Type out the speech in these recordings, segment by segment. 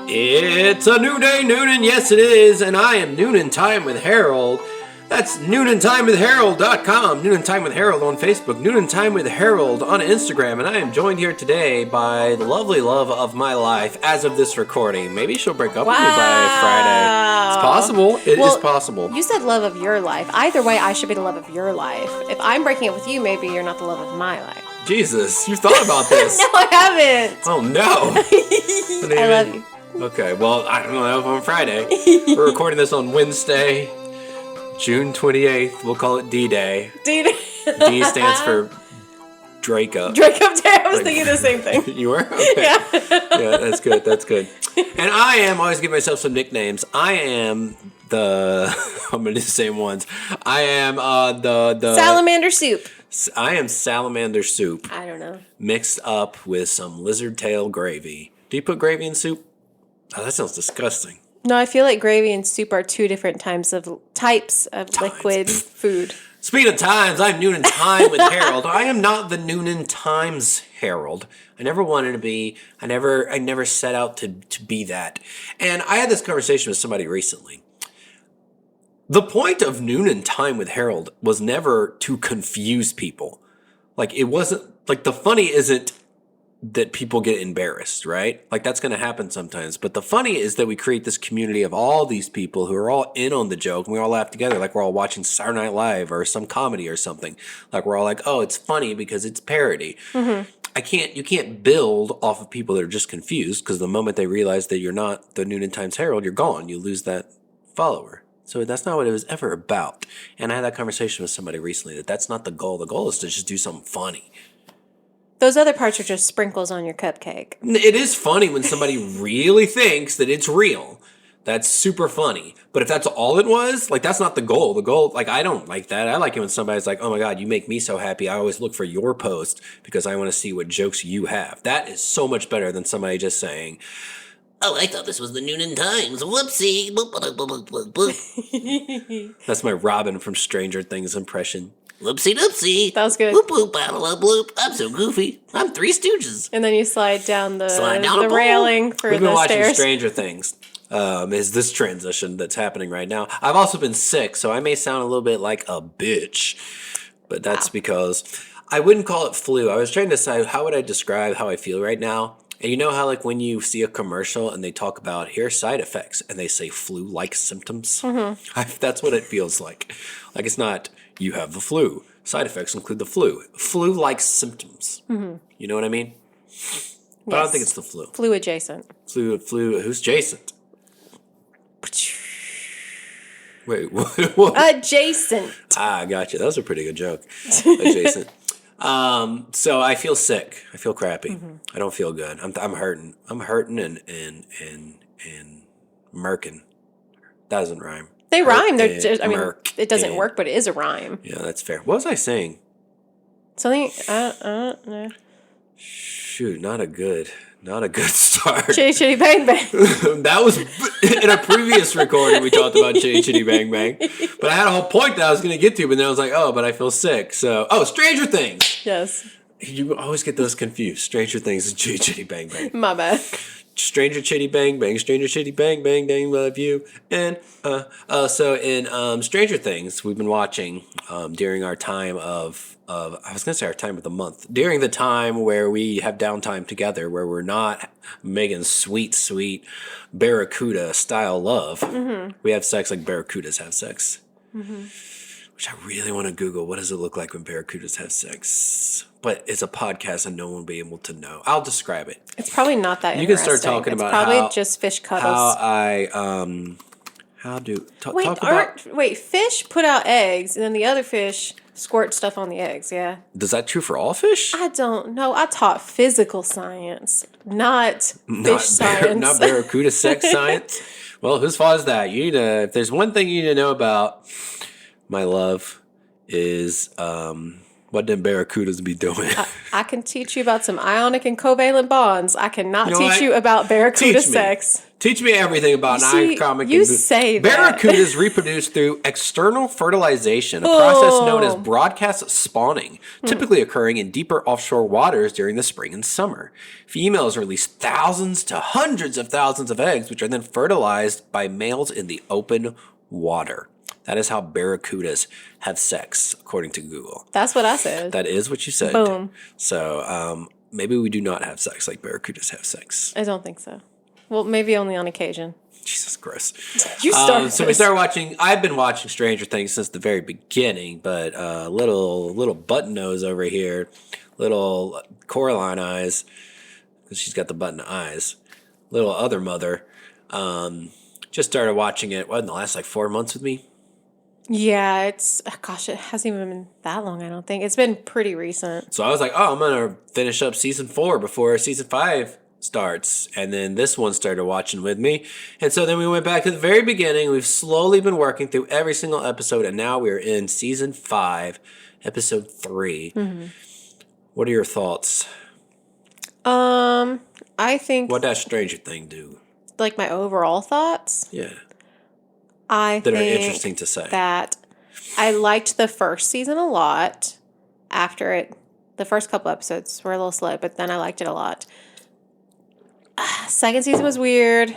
It's a new day, Newnan. Yes, it is. And I am Newnan Time with Harold. That's NewnanTimeWithHarold.com. Newnan Time with Harold on Facebook. Newnan Time with Harold on Instagram. And I am joined here today by the lovely love of my life as of this recording. Maybe she'll break up with me by Friday. It's possible. It is possible. You said love of your life. Either way, I should be the love of your life. If I'm breaking up with you, maybe you're not the love of my life. Jesus, you've thought about this. No, I haven't. Oh, no. I love you. Okay, well, I don't know if on Friday. We're recording this on Wednesday, June 28th. We'll call it D-Day. D-Day. D stands for Draco. Draco Day. I was thinking the same thing. You were? Okay. Yeah. Yeah, that's good. That's good. And I am, always give myself some nicknames. I am I'm going to do the same ones. I am the Salamander soup. I am salamander soup. I don't know. Mixed up with some lizard tail gravy. Do you put gravy in soup? Oh, that sounds disgusting. No, I feel like gravy and soup are two different types of liquid food. Speaking of times, I'm Newnan Time with Harold. I am not the Newnan Times Harold. I never wanted to be. I never set out to be that. And I had this conversation with somebody recently. The point of Newnan Time with Harold was never to confuse people. Like, it wasn't, like, the funny isn't that people get embarrassed, right? Like, that's going to happen sometimes. But the funny is that we create this community of all these people who are all in on the joke, and we all laugh together like we're all watching Saturday Night Live or some comedy or something. Like, we're all like, oh, it's funny because it's parody. Mm-hmm. You can't build off of people that are just confused, because the moment they realize that you're not the Newnan Times Herald, you're gone. You lose that follower. So that's not what it was ever about. And I had that conversation with somebody recently that's not the goal. The goal is to just do something funny. Those other parts are just sprinkles on your cupcake. It is funny when somebody really thinks that it's real. That's super funny. But if that's all it was, like, that's not the goal. The goal, like, I don't like that. I like it when somebody's like, oh my God, you make me so happy. I always look for your post because I want to see what jokes you have. That is so much better than somebody just saying, oh, I thought this was the Newnan Times. Whoopsie. That's my Robin from Stranger Things impression. Whoopsie doopsie. That was good. Whoop whoop, battle bloop. I'm so goofy. I'm Three Stooges. And then you slide down the a railing for We've been the watching stairs. Stranger Things. Is this transition that's happening right now. I've also been sick, so I may sound a little bit like a bitch. But that's because I wouldn't call it flu. I was trying to decide how would I describe how I feel right now. And you know how, like, when you see a commercial and they talk about here are side effects and they say flu-like symptoms? Mm-hmm. That's what it feels like. Like, it's not you have the flu. Side effects include the flu. Flu-like symptoms. Mm-hmm. You know what I mean? But I don't think it's the flu. Flu adjacent. Flu. Who's Jason? Wait, what? Adjacent. I gotcha. That was a pretty good joke. Adjacent. So I feel sick. I feel crappy. Mm-hmm. I don't feel good. I'm hurting. I'm hurting and murking. That doesn't rhyme. They rhyme. They're just, I mean, it doesn't work, but it is a rhyme. Yeah, that's fair. What was I saying? Something. No. Shoot, not a good start. Chitty Chitty Bang Bang. That was in a previous recording. We talked about Chitty Chitty Bang Bang, but I had a whole point that I was going to get to, but then I was like, oh, but I feel sick. So, Stranger Things. Yes. You always get those confused. Stranger Things and Chitty Chitty Bang Bang. My bad. Stranger Chitty Bang Bang, Stranger Chitty Bang Bang, dang love you. And so in Stranger Things, we've been watching during our time of I was gonna say our time of the month, during the time where we have downtime together, where we're not making sweet barracuda style love. Mm-hmm. We have sex like barracudas have sex. Mm-hmm. Which I really want to Google. What does it look like when barracudas have sex? But it's a podcast and no one will be able to know. I'll describe it. It's probably not that You can start talking about probably just fish cuddles. Wait, fish put out eggs and then the other fish squirt stuff on the eggs, yeah? Is that true for all fish? I don't know. I taught physical science, not fish science. Not barracuda sex science? Well, whose fault is that? You need to, if there's one thing you need to know about my love is what them barracudas be doing. I can teach you about some ionic and covalent bonds. I cannot teach you about barracuda sex. Teach me everything about comic. You say that. Barracudas reproduce through external fertilization, a process known as broadcast spawning, typically occurring in deeper offshore waters during the spring and summer. Females release thousands to hundreds of thousands of eggs, which are then fertilized by males in the open water. That is how barracudas have sex, according to Google. That's what I said. That is what you said. Boom. So maybe we do not have sex like barracudas have sex. I don't think so. Well, maybe only on occasion. Jesus, gross. You started. So we started watching. I've been watching Stranger Things since the very beginning, but little button nose over here, little Coraline eyes, because she's got the button eyes. Little other mother, just started watching it. What in the last 4 months with me? Yeah, it hasn't even been that long, I don't think. It's been pretty recent. So I was like, I'm going to finish up season 4 before season 5 starts. And then this one started watching with me. And so then we went back to the very beginning. We've slowly been working through every single episode. And now we're in season 5, episode 3. Mm-hmm. What are your thoughts? I think... What does Stranger Thing do? Like my overall thoughts? Yeah. That are interesting to say. That I liked the first season a lot. After it, the first couple episodes were a little slow, but then I liked it a lot. Second season was weird.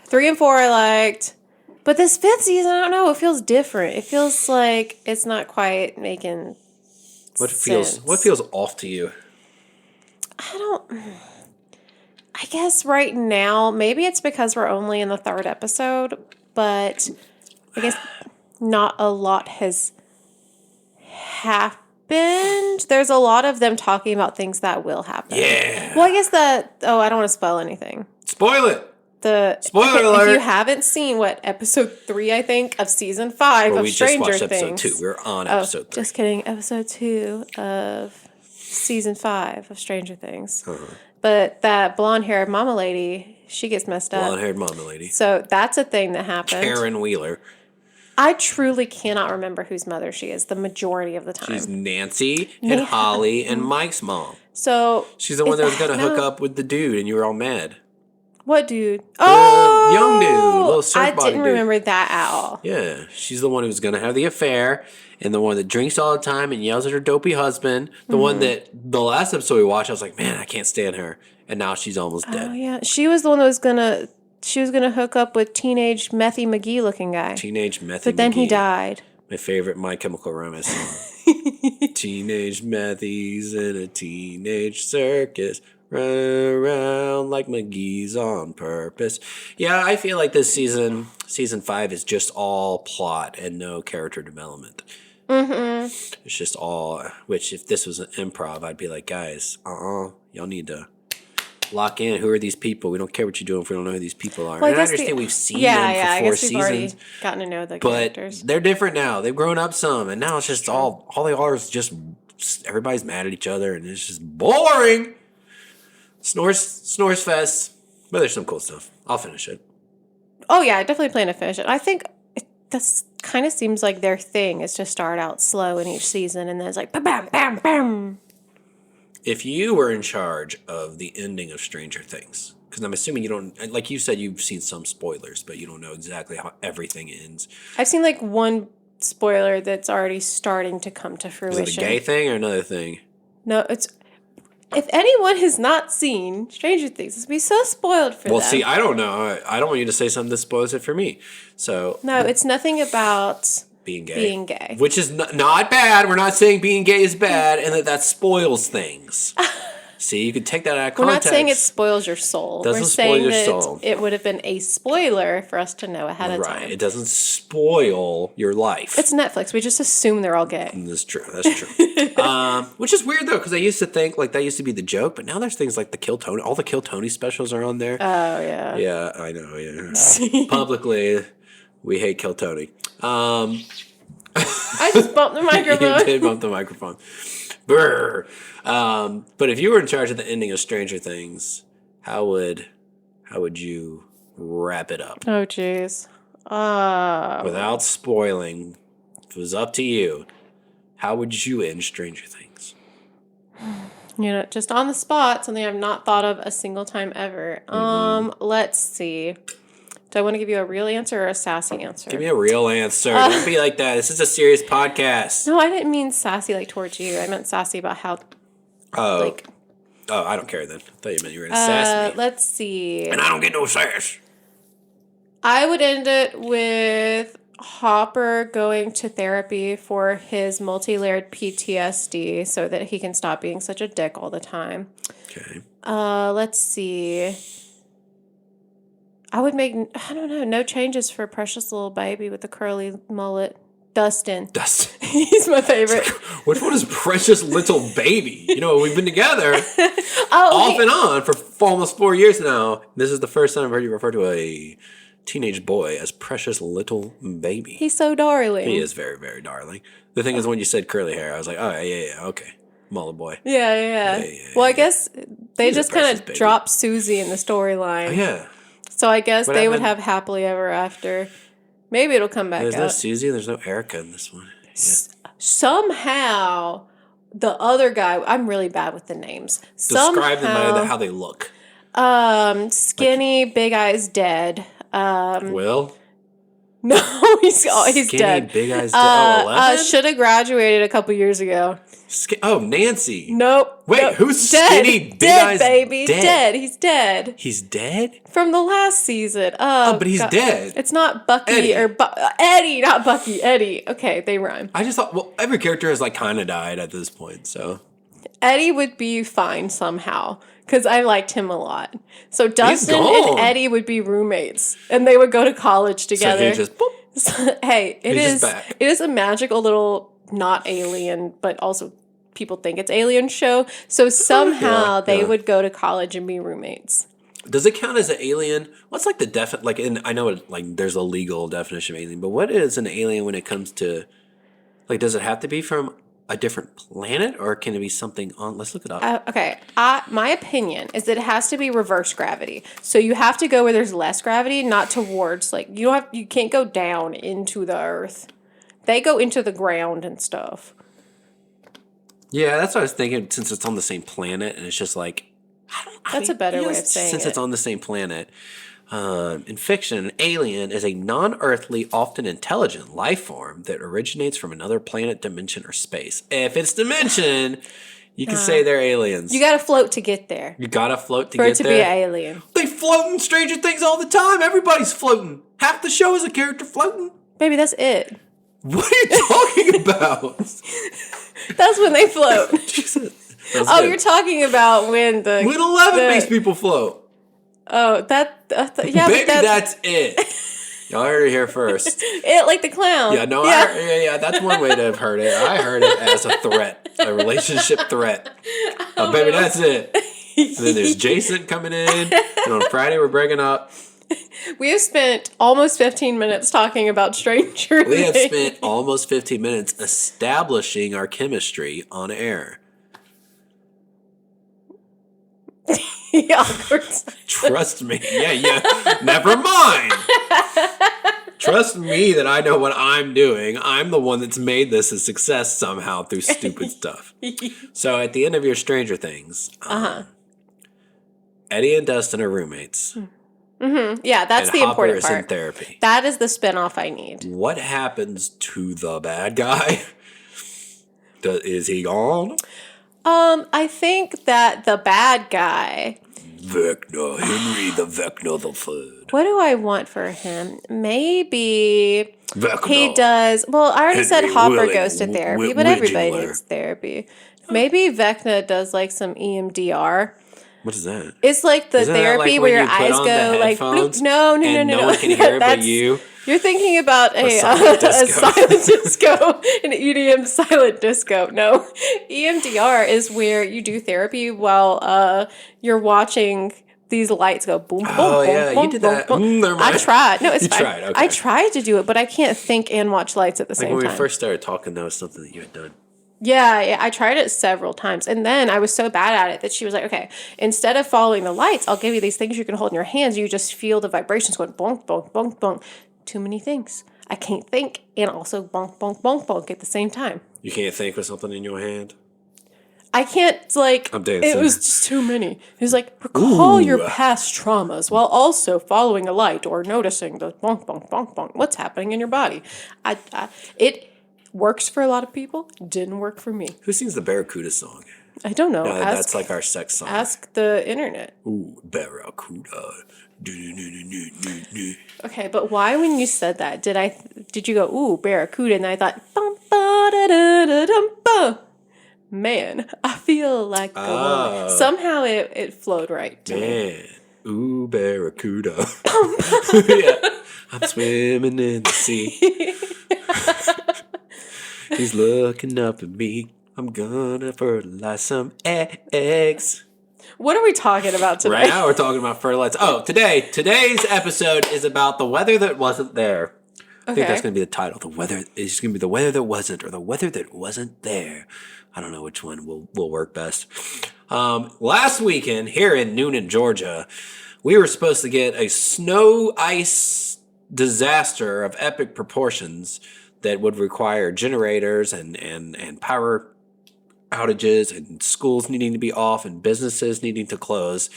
3 and 4 I liked. But this 5th season, I don't know, it feels different. It feels like it's not quite making sense. What feels off to you? I guess right now, maybe it's because we're only in the 3rd episode, but I guess not a lot has happened. There's a lot of them talking about things that will happen. Yeah. Well, I guess I don't want to spoil anything. Spoil it. Spoiler If alert. you haven't seen episode 3, I think, of season 5 of Stranger Things. We just watched episode 2. We're on episode 3. Just kidding. Episode 2 of season 5 of Stranger Things. Uh-huh. But that blonde-haired mama lady, she gets messed up. Blonde-haired mama lady. So that's a thing that happened. Karen Wheeler. I truly cannot remember whose mother she is the majority of the time. She's Nancy and Holly and Mike's mom. So she's the one that was going to hook up with the dude, and you were all mad. What dude? Oh, young dude, little surf body I didn't remember that at all. Yeah, she's the one who was going to have the affair, and the one that drinks all the time and yells at her dopey husband. The one that the last episode we watched, I was like, man, I can't stand her, and now she's almost dead. Oh yeah, she was the one that was gonna. She was gonna hook up with teenage Methy McGee looking guy. Teenage Methy McGee. But then he died. My favorite My Chemical Romance song. Teenage Methy's in a teenage circus. Run around like McGee's on purpose. Yeah, I feel like this season 5, is just all plot and no character development. Mm-hmm. It's just all, which if this was an improv, I'd be like, guys, y'all need to lock in. Who are these people? We don't care what you're doing if we don't know who these people are. Well, and I understand we've seen them for 4 I guess seasons. We've already gotten to know the characters. But they're different now. They've grown up some, and now it's just all they are is just everybody's mad at each other, and it's just boring. Snores fest, but there's some cool stuff. I'll finish it. Oh yeah, I definitely plan to finish it. I think this kind of seems like their thing is to start out slow in each season, and then it's like bam, bam, bam, bam. If you were in charge of the ending of Stranger Things, because I'm assuming you don't, like you said, you've seen some spoilers, but you don't know exactly how everything ends. I've seen one spoiler that's already starting to come to fruition. Is it a gay thing or another thing? No, it's. If anyone has not seen Stranger Things, it's be so spoiled for them. Well, see, I don't know. I don't want you to say something that spoils it for me. So no, it's nothing about being gay. Being gay, which is not bad. We're not saying being gay is bad, and that spoils things. See, you could take that out of context. We're not saying it spoils your soul. We're saying your that soul. It would have been a spoiler for us to know ahead of time. Right. It doesn't spoil your life. It's Netflix. We just assume they're all gay. That's true. That's true. Which is weird, though, because I used to think, that used to be the joke, but now there's things like the Kill Tony. All the Kill Tony specials are on there. Oh, yeah. Yeah, I know, yeah. Publicly, we hate Kill Tony. I just bumped the microphone. You did bump the microphone. Brr. But if you were in charge of the ending of Stranger Things, how would you wrap it up? Oh, jeez. Without spoiling, if it was up to you, how would you end Stranger Things? Just on the spot, something I've not thought of a single time ever. Let's see. Do I want to give you a real answer or a sassy answer? Give me a real answer. Don't be like that. This is a serious podcast. No, I didn't mean sassy like towards you. I meant sassy about how, Oh, I don't care then. I thought you meant you were going to sass me. let's see. And I don't get no sass. I would end it with Hopper going to therapy for his multi-layered PTSD so that he can stop being such a dick all the time. Okay. Let's see. I would make, I don't know, no changes for precious little baby with the curly mullet. Dustin. He's my favorite. Which one is precious little baby? We've been together off and on for almost 4 years now. This is the first time I've heard you refer to a teenage boy as precious little baby. He's so darling. He is very, very darling. The thing is, when you said curly hair, I was like, oh, yeah, okay. Mullet boy. Yeah. Well, I guess they just kind of dropped Susie in the storyline. Oh, yeah. So I guess they would have happily ever after. Maybe it'll come back There's up. no Susie, there's no Erica in this one. Yeah. Somehow, the other guy, I'm really bad with the names. Describe them by how they look. Skinny, big eyes, dead. Will? No, he's Skinny, dead. Big eyes dead. 11? Should have graduated a couple years ago. Nancy. Nope. Wait, nope. who's dead. skinny, big dead, eyes? Baby. Dead. He's dead. He's dead? From the last season. Oh, but he's dead. It's not Bucky Eddie. Eddie, not Bucky. Eddie. Okay, they rhyme. I just thought, every character has kind of died at this point, so. Eddie would be fine somehow because I liked him a lot. So Dustin and Eddie would be roommates and they would go to college together. So he just, boop. Hey, it is a magical little not alien, but also people think it's alien show. So somehow they would go to college and be roommates. Does it count as an alien? What's the I know there's a legal definition of alien, but what is an alien when it comes to, does it have to be from a different planet or can it be something on, let's look it up. Okay. My opinion is that it has to be reverse gravity. So you have to go where there's less gravity, not towards, you can't go down into the earth. They go into the ground and stuff. Yeah, that's what I was thinking, since it's on the same planet and it's just That's a better way of saying since it's on the same planet. In fiction, an alien is a non-earthly, often intelligent life form that originates from another planet, dimension, or space. If it's dimension, you can say they're aliens. You gotta float to get there. You gotta float to for get it to there. be an alien. They float in Stranger Things all the time. Everybody's floating. Half the show is a character floating. Baby, that's it. What are you talking about? That's when they float. Jesus. You're talking about when 11 makes people float. Oh, yeah. Baby, that's it. Y'all heard it here first. It like the clown. Yeah, no, yeah. That's one way to have heard it. I heard it as a threat, a relationship threat. Oh, baby, that's it. And then there's Jason coming in, and on Friday we're breaking up. We have spent almost 15 minutes talking about Stranger Things. We have spent almost 15 minutes establishing our chemistry on air. Trust me. Yeah. Never mind. Trust me that I know what I'm doing. I'm the one that's made this a success somehow through stupid stuff. So at the end of your Stranger Things, Eddie and Dustin are roommates. Mm-hmm. Yeah, that's the Hopper important is part. in therapy. That is the spinoff I need. What happens to the bad guy? Is he gone? I think that the bad guy... Vecna, Henry the Vecna the Third. What do I want for him? Maybe Vecna. He does... Well, I already said Hopper Willing, goes to therapy, but everybody Widgeler. needs therapy. Maybe Vecna does some EMDR. What is that? It's like the Isn't that therapy like where when your you put eyes on go the like headphones bloop. No. No one can hear it but you. You're thinking about a silent disco. silent disco, an EDM silent disco. No, EMDR is where you do therapy while you're watching these lights go boom, boom, Oh, boom, yeah, boom, you did boom, that. boom. Never I mind. tried. No, it's You fine. tried, okay. I tried to do it, but I can't think and watch lights at the same When time. we first started talking, that was something that you had done. Yeah, I tried it several times. And then I was so bad at it that she was like, okay, instead of following the lights, I'll give you these things you can hold in your hands. You just feel the vibrations going bonk, bonk, bonk, bonk. Too many things. I can't think and also bonk, bonk, bonk, bonk at the same time. You can't think with something in your hand? I can't, like, I'm dancing. it was just too many. He was like, recall your past traumas while also following a light or noticing the bonk, bonk, bonk, bonk, what's happening in your body. It works for a lot of people. Didn't work for me. Who sings the Barracuda song? I don't know. No, that's like our sex song. Ask the internet. Ooh, Barracuda. Okay, but why when you said that, did you go, ooh, Barracuda, and I thought, bum, ba, da, da, da, dum, ba. Man, I feel like a woman. Somehow it flowed right to me. Man, ooh, Barracuda. Yeah. I'm swimming in the sea. He's looking up at me. I'm gonna fertilize some eggs. What are we talking about today? Right now we're talking about fertilizer. Oh, today's episode is about the weather that wasn't there. I think that's going to be the title. The weather is going to be the weather that wasn't, or the weather that wasn't there. I don't know which one will work best. Last weekend here in Newnan, Georgia, we were supposed to get a snow ice disaster of epic proportions that would require generators and power outages and schools needing to be off and businesses needing to close.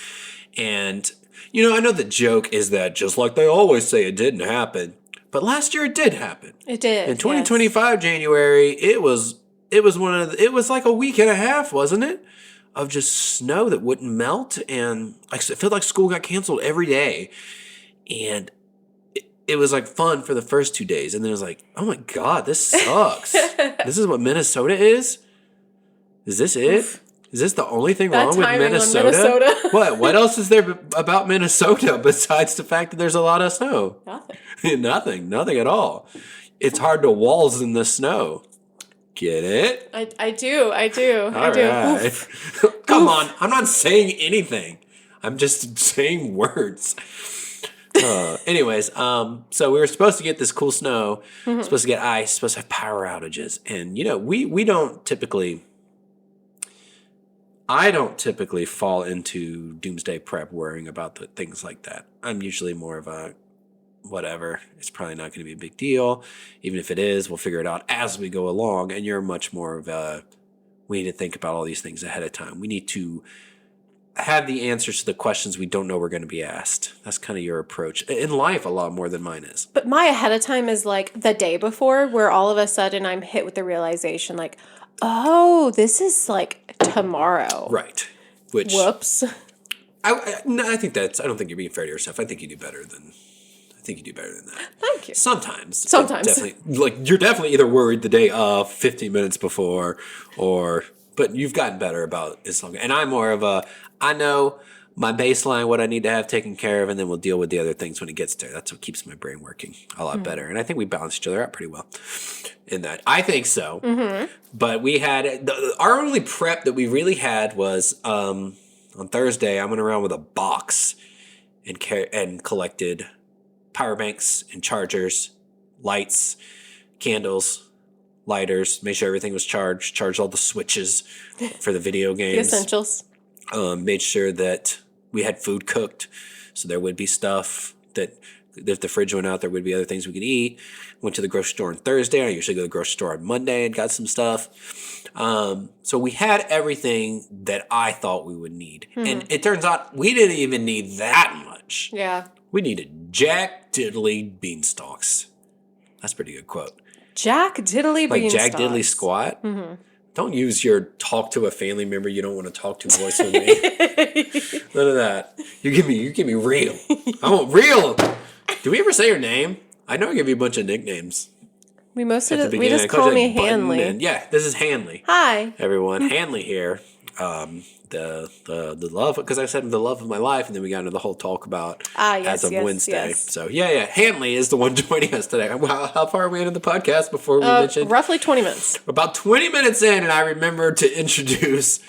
And, I know the joke is that just like they always say, it didn't happen. But last year it did happen. It did. In 2025 January, it was like a week and a half, wasn't it? Of just snow that wouldn't melt, and it felt like school got canceled every day. And it was like fun for the first 2 days, and then it was like, oh my God, this sucks. This is what Minnesota is? Is this it? Oof. Is this the only thing wrong with Minnesota? Minnesota. What else is there about Minnesota besides the fact that there's a lot of snow? Nothing. Nothing at all. It's hard to waltz in the snow. Get it? I do. All right. Come on. I'm not saying anything. I'm just saying words. Anyways, so we were supposed to get this cool snow, supposed to get ice, supposed to have power outages. And, we don't typically... I don't typically fall into doomsday prep worrying about the things like that. I'm usually more of a whatever. It's probably not going to be a big deal. Even if it is, we'll figure it out as we go along. And you're much more of a, we need to think about all these things ahead of time. We need to have the answers to the questions we don't know we're going to be asked. That's kind of your approach. In life, a lot more than mine is. But my ahead of time is like the day before, where all of a sudden I'm hit with the realization like, oh, this is like tomorrow. Right. Which, whoops. I think I don't think you're being fair to yourself. I think you do better than that. Thank you. Sometimes. You're definitely either worried the day of, 15 minutes before, but you've gotten better about it. And I'm more of I know my baseline, what I need to have taken care of, and then we'll deal with the other things when it gets there. That's what keeps my brain working a lot better. And I think we balance each other out pretty well in that. I think so. Mm-hmm. But we had, our only prep that we really had was on Thursday, I went around with a box and collected power banks and chargers, lights, candles, lighters, made sure everything was charged all the switches for the video games. The essentials. Made sure that we had food cooked, so there would be stuff that if the fridge went out, there would be other things we could eat. Went to the grocery store on Thursday. I usually go to the grocery store on Monday and got some stuff. So we had everything that I thought we would need. Mm-hmm. And it turns out we didn't even need that much. Yeah. We needed Jack Diddley beanstalks. That's a pretty good quote. Jack Diddley beanstalks. Like Jack Diddley squat. Mm-hmm. Don't use your talk to a family member you don't want to talk to voice with me. None of that. You give me real. I want real. Do we ever say your name? I know I give you a bunch of nicknames. We just call me Hanley. Yeah, this is Hanley. Hi, everyone. Hanley here. The love, because I said the love of my life, and then we got into the whole talk about as of Wednesday. Yes. So yeah, Hanley is the one joining us today. How far are we into the podcast before we mentioned? Roughly 20 minutes. About 20 minutes in, and I remembered to introduce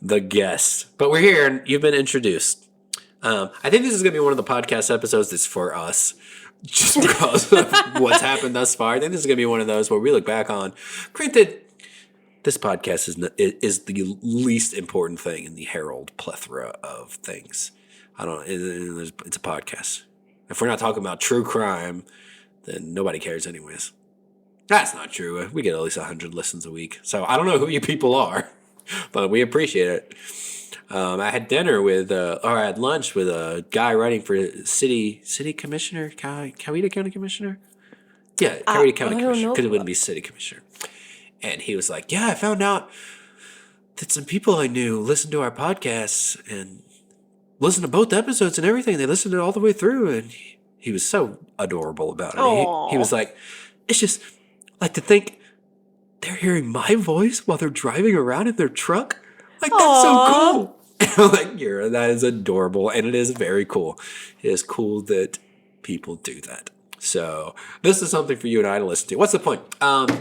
the guest. But we're here, and you've been introduced. I think this is going to be one of the podcast episodes that's for us, just because of what's happened thus far. I think this is going to be one of those where we look back on. Granted, this podcast is the least important thing in the Herald plethora of things. It's a podcast. If we're not talking about true crime, then nobody cares anyways. That's not true. We get at least 100 listens a week. So I don't know who you people are. But we appreciate it. I had dinner with, or I had lunch with a guy running for city commissioner, Coweta County Commissioner. Yeah, Coweta County I don't Commissioner, know. because it wouldn't be city commissioner. And he was like, "Yeah, I found out that some people I knew listened to our podcasts and listened to both episodes and everything. They listened to it all the way through." And he was so adorable about it. He was like, "It's just like to think they're hearing my voice while they're driving around in their truck. Like, that's so cool." And I'm like, that is adorable. And it is very cool. It is cool that people do that. So this is something for you and I to listen to. What's the point?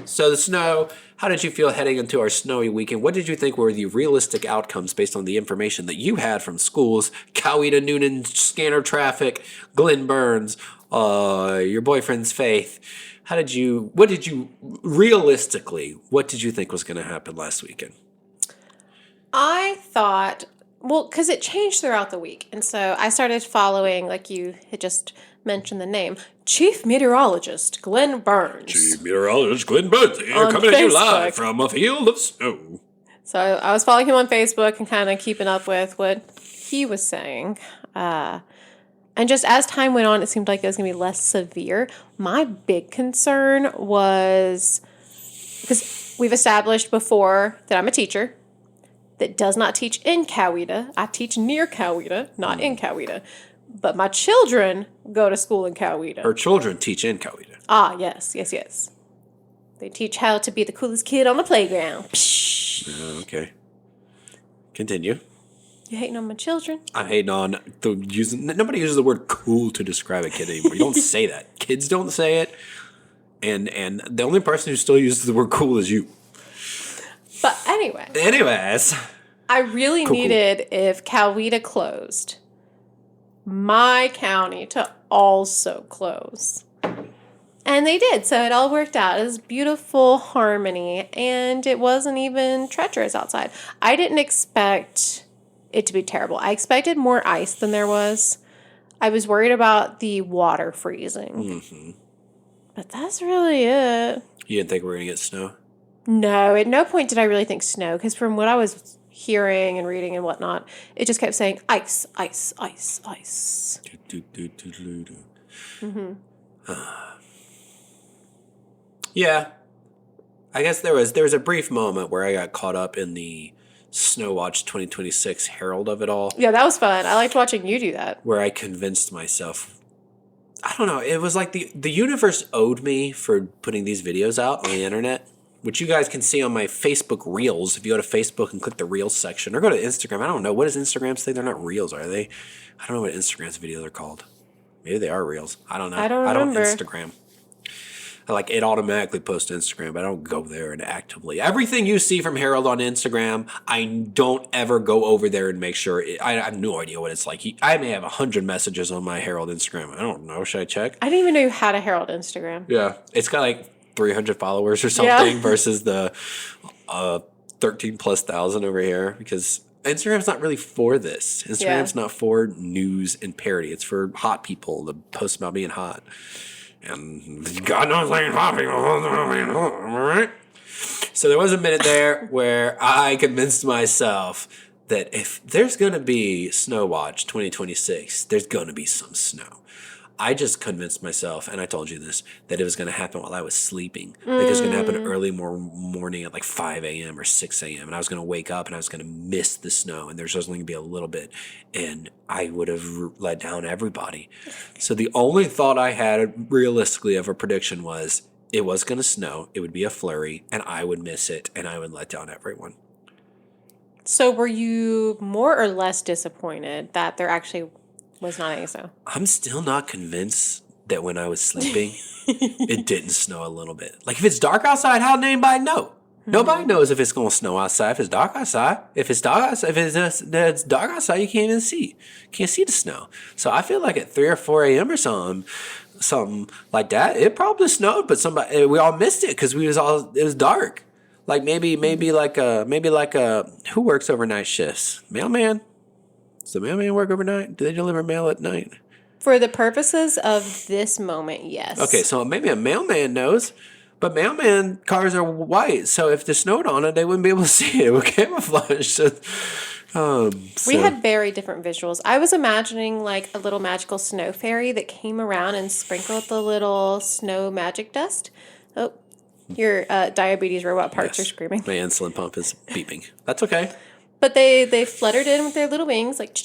So the snow, how did you feel heading into our snowy weekend? What did you think were the realistic outcomes based on the information that you had from schools, Coweta, Newnan, Scanner Traffic, Glenn Burns, your boyfriend's Faith? What did you think was going to happen last weekend? I thought, because it changed throughout the week. And so I started following, like you had just mentioned the name, Chief Meteorologist Glenn Burns. Chief Meteorologist Glenn Burns here, coming at you live from a field of snow. So I was following him on Facebook and kind of keeping up with what he was saying. And just as time went on, it seemed like it was going to be less severe. My big concern was, because we've established before that I'm a teacher that does not teach in Coweta. I teach near Coweta, not in Coweta. But my children go to school in Coweta. Her children teach in Coweta. Ah, yes. They teach how to be the coolest kid on the playground. Okay. Continue. You hating on my children? I'm hating on nobody uses the word cool to describe a kid anymore. You don't say that. Kids don't say it. And the only person who still uses the word cool is you. But anyway. Anyways. I really needed, if Coweta closed, my county to also close. And they did. So it all worked out. It was beautiful harmony. And it wasn't even treacherous outside. I didn't expect it to be terrible. I expected more ice than there was. I was worried about the water freezing. Mm-hmm. But that's really it. You didn't think we were going to get snow? No, at no point did I really think snow, because from what I was hearing and reading and whatnot, it just kept saying ice, ice, ice, ice. Mm-hmm. Yeah. I guess there was a brief moment where I got caught up in the Snowwatch 2026 herald of it all. Yeah, that was fun. I liked watching you do that. Where I convinced myself, I don't know, it was like the universe owed me for putting these videos out on the internet, which you guys can see on my Facebook Reels. If you go to Facebook and click the Reels section, or go to Instagram. I don't know. What does Instagram say? They're not Reels, are they? I don't know what Instagram's videos are called. Maybe they are Reels. I don't know. I don't remember. Instagram. It automatically posts to Instagram, but I don't go there and actively. Everything you see from Harold on Instagram, I don't ever go over there and make sure. I have no idea what it's like. I may have 100 messages on my Harold Instagram. I don't know. Should I check? I didn't even know you had a Harold Instagram. Yeah. It's got like 300 followers or something versus the 13,000+ over here, because Instagram's not really for this. Instagram's not for news and parody. It's for hot people to post about being hot. And God knows I ain't hot people. Right? So there was a minute there where I convinced myself that if there's going to be Snowwatch 2026, there's going to be some snow. I just convinced myself, and I told you this, that it was going to happen while I was sleeping. Like it was going to happen early morning at like 5 a.m. or 6 a.m. And I was going to wake up and I was going to miss the snow. And there's just going to be a little bit. And I would have let down everybody. So the only thought I had realistically of a prediction was it was going to snow. It would be a flurry. And I would miss it. And I would let down everyone. So were you more or less disappointed that there actually was not any snow? I'm still not convinced that when I was sleeping, it didn't snow a little bit. Like, if it's dark outside, how did anybody know? Mm-hmm. Nobody knows if it's going to snow outside. If it's dark outside, if it's dark outside, you can't even see. You can't see the snow. So I feel like at 3 or 4 a.m. or something like that, it probably snowed, but we all missed it because it was dark. Like maybe like who works overnight shifts? Mailman. Does the mailman work overnight? Do they deliver mail at night? For the purposes of this moment, yes. Okay, so maybe a mailman knows, But mailman cars are white, so if they snowed on it, they wouldn't be able to see it. It would camouflage. We had very different visuals. I was imagining like a little magical snow fairy that came around and sprinkled the little snow magic dust. Oh, your diabetes robot parts are screaming. My insulin pump is beeping. That's okay. But they fluttered in with their little wings, like,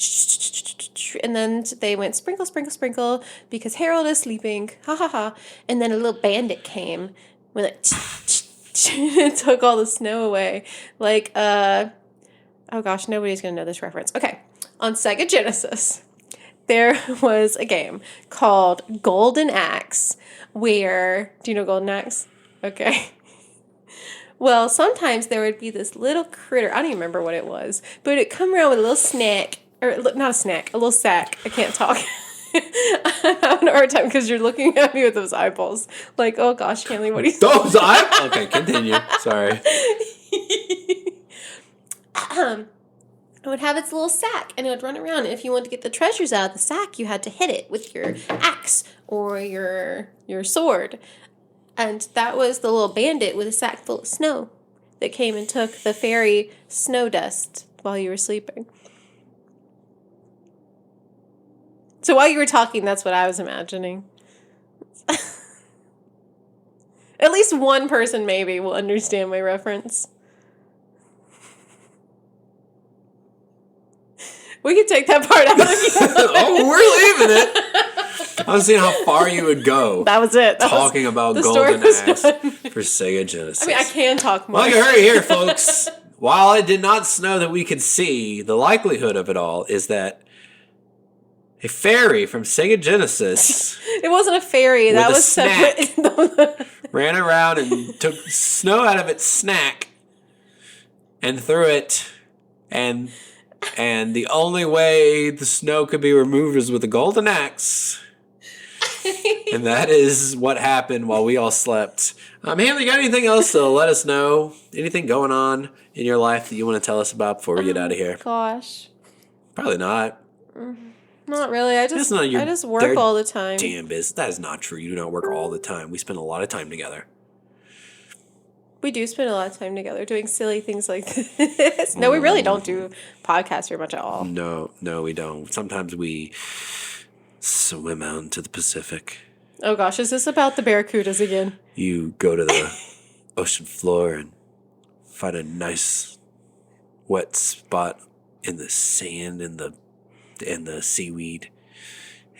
and then they went sprinkle, sprinkle, sprinkle, because Harold is sleeping. Ha ha ha. And then a little bandit came, went like, and took all the snow away. Like, oh gosh, nobody's going to know this reference. Okay. On Sega Genesis, there was a game called Golden Axe where, do you know Golden Axe? Okay. Well, sometimes there would be this little critter. I don't even remember what it was, but it'd come around with a little snack, or not a snack, a little sack. I can't talk. I'm having a hard time because you're looking at me with those eyeballs. Like, oh gosh, Hanley, what are you Those eyeballs? Okay, continue. Sorry. It would have its little sack, and it would run around. And if you wanted to get the treasures out of the sack, you had to hit it with your axe or your sword. And that was the little bandit with a sack full of snow that came and took the fairy snow dust while you were sleeping. So while you were talking, that's what I was imagining. At least one person maybe will understand my reference. We could take that part out if you want. Oh, we're leaving it. I was seeing how far you would go. That was it. Talking about Golden Axe for Sega Genesis. I mean, I can talk more. Well, you heard it here, folks. While it did not snow that we could see, the likelihood of it all is that a fairy from Sega Genesis. It wasn't a fairy. That was separate. Ran around and took snow out of its snack and threw it, and the only way the snow could be removed was with a golden axe. And that is what happened while we all slept. Hanley, got anything else to let us know? Anything going on in your life that you want to tell us about before we get out of here? Gosh. Probably not. Not really. I just work all the time. Damn business. That is not true. You do not work all the time. We spend a lot of time together. We do spend a lot of time together doing silly things like this. No, we really don't do podcasts very much at all. No, we don't. Sometimes we swim out into the Pacific. Oh gosh, is this about the barracudas again? You go to the ocean floor and find a nice wet spot in the sand and the seaweed,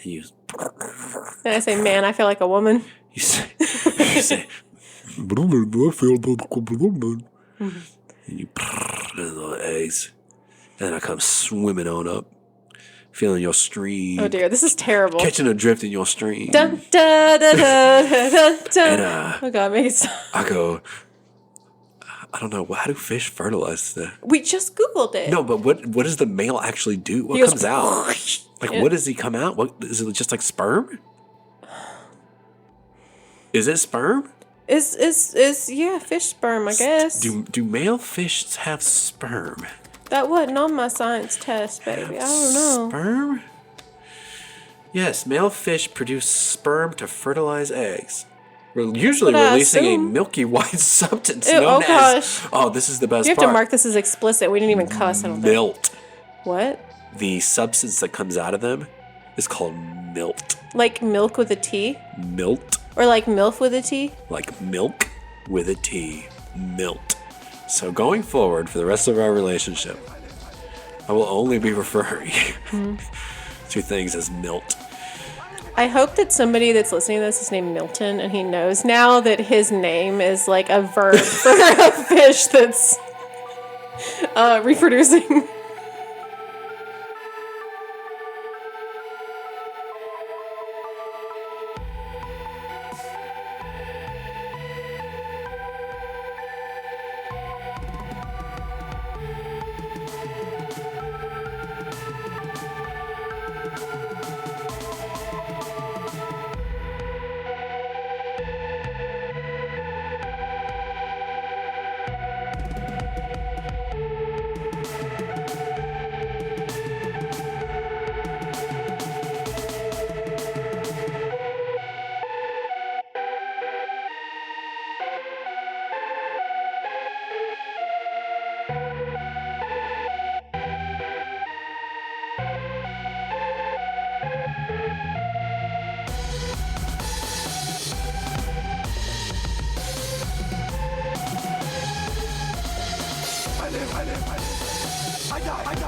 and you. And I say, man, I feel like a woman. You say I feel and you little eggs, and then I come swimming on up. Feeling your stream. Oh dear, this is terrible. Catching a drift in your stream. Dun, da, da, da, da, da. And, oh God, make it stop. I go, I don't know, how do fish fertilize that? We just Googled it. No, but what does the male actually do? What comes out? Like, what does he come out? What is it, just like sperm? Is it sperm? Yeah, fish sperm, I guess. Do male fish have sperm? That wasn't on my science test, baby. I don't know. Sperm? Yes, male fish produce sperm to fertilize eggs. We're usually releasing a milky white substance known as... Oh, this is the best part. You have to mark this as explicit. We didn't even cuss, I don't think. Milt. What? The substance that comes out of them is called milt. Like milk with a T? Milt. Or like MILF with a T? Like milk with a T. Milt. So going forward for the rest of our relationship, I will only be referring to things as milt. I hope that somebody that's listening to this is named Milton, and he knows now that his name is like a verb for a fish that's reproducing. die.